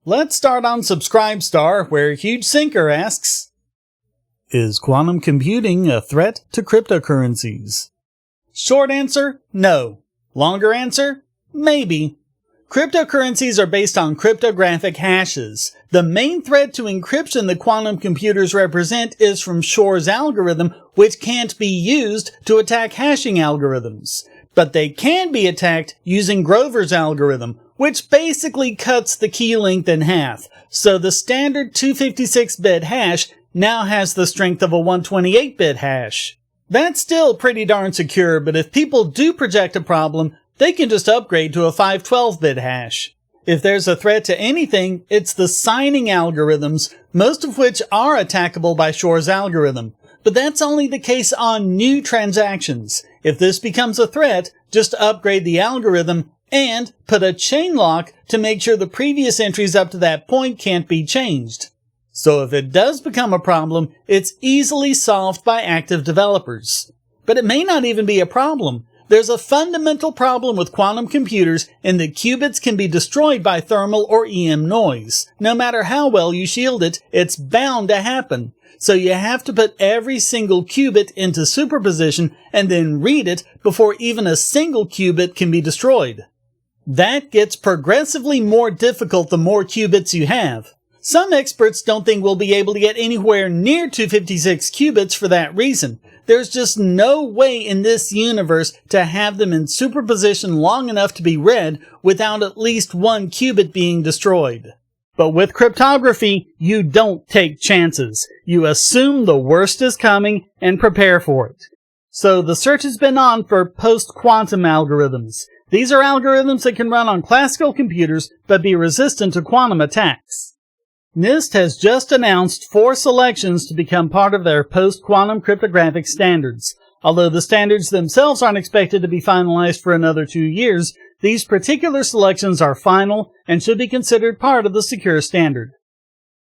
Let's start on Subscribestar, where Huge Sinker asks, is quantum computing a threat to cryptocurrencies? Short answer, no. Longer answer, maybe. Cryptocurrencies are based on cryptographic hashes. The main threat to encryption that quantum computers represent is from Shor's algorithm, which can't be used to attack hashing algorithms. But they can be attacked using Grover's algorithm, which basically cuts the key length in half. So the standard 256-bit hash now has the strength of a 128-bit hash. That's still pretty darn secure, but if people do project a problem, they can just upgrade to a 512-bit hash. If there's a threat to anything, it's the signing algorithms, most of which are attackable by Shor's algorithm. But that's only the case on new transactions. If this becomes a threat, just upgrade the algorithm and put a chain lock to make sure the previous entries up to that point can't be changed. So if it does become a problem, it's easily solved by active developers. But it may not even be a problem. There's a fundamental problem with quantum computers in that qubits can be destroyed by thermal or EM noise. No matter how well you shield it, it's bound to happen. So you have to put every single qubit into superposition and then read it before even a single qubit can be destroyed. That gets progressively more difficult the more qubits you have. Some experts don't think we'll be able to get anywhere near 256 qubits for that reason. There's just no way in this universe to have them in superposition long enough to be read without at least one qubit being destroyed. But with cryptography, you don't take chances. You assume the worst is coming and prepare for it. So the search has been on for post-quantum algorithms. These are algorithms that can run on classical computers but be resistant to quantum attacks. NIST has just announced 4 selections to become part of their post-quantum cryptographic standards. Although the standards themselves aren't expected to be finalized for another 2 years, these particular selections are final and should be considered part of the secure standard.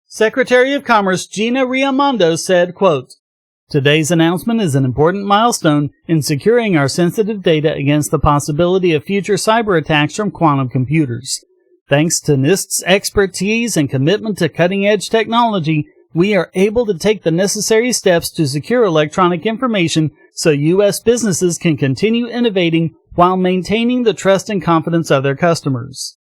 Secretary of Commerce Gina Raimondo said, quote, "Today's announcement is an important milestone in securing our sensitive data against the possibility of future cyber attacks from quantum computers. Thanks to NIST's expertise and commitment to cutting-edge technology, we are able to take the necessary steps to secure electronic information so U.S. businesses can continue innovating while maintaining the trust and confidence of their customers."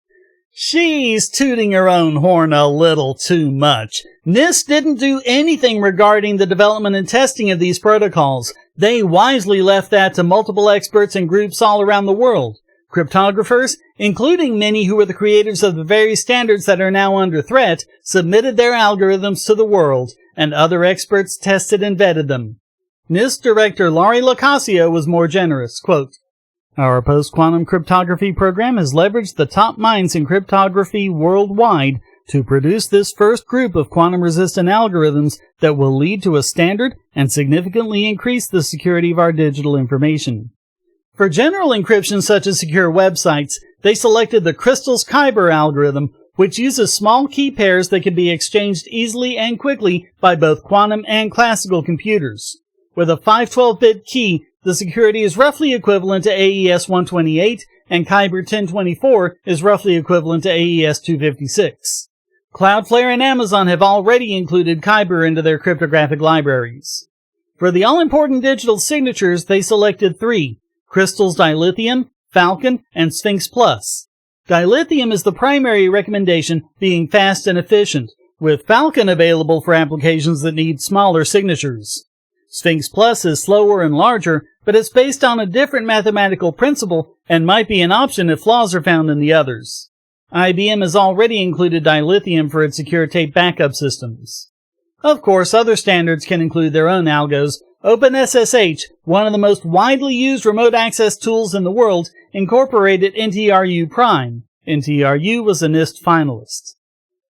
She's tooting her own horn a little too much. NIST didn't do anything regarding the development and testing of these protocols. They wisely left that to multiple experts and groups all around the world. Cryptographers, including many who were the creators of the very standards that are now under threat, submitted their algorithms to the world, and other experts tested and vetted them. NIST Director Laurie Locascio was more generous, quote, "Our post-quantum cryptography program has leveraged the top minds in cryptography worldwide to produce this first group of quantum-resistant algorithms that will lead to a standard and significantly increase the security of our digital information." For general encryption such as secure websites, they selected the Crystal's Kyber algorithm, which uses small key pairs that can be exchanged easily and quickly by both quantum and classical computers. With a 512-bit key, the security is roughly equivalent to AES 128, and Kyber 1024 is roughly equivalent to AES 256. Cloudflare and Amazon have already included Kyber into their cryptographic libraries. For the all-important digital signatures, they selected 3. Crystal's Dilithium, Falcon, and Sphinx Plus. Dilithium is the primary recommendation, being fast and efficient, with Falcon available for applications that need smaller signatures. Sphinx Plus is slower and larger, but it's based on a different mathematical principle and might be an option if flaws are found in the others. IBM has already included Dilithium for its secure tape backup systems. Of course, other standards can include their own algos. OpenSSH, one of the most widely used remote access tools in the world, incorporated NTRU Prime. NTRU was a NIST finalist.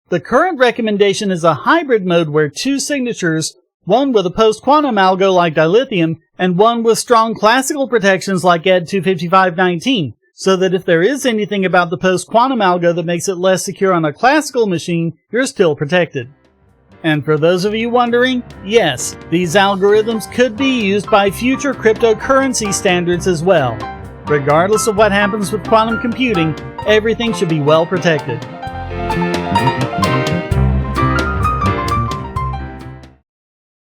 The current recommendation is a hybrid mode where 2 signatures, one with a post-quantum algo like Dilithium, and one with strong classical protections like ED 25519, so that if there is anything about the post-quantum algo that makes it less secure on a classical machine, you're still protected. And for those of you wondering, yes, these algorithms could be used by future cryptocurrency standards as well. Regardless of what happens with quantum computing, everything should be well protected. Bye.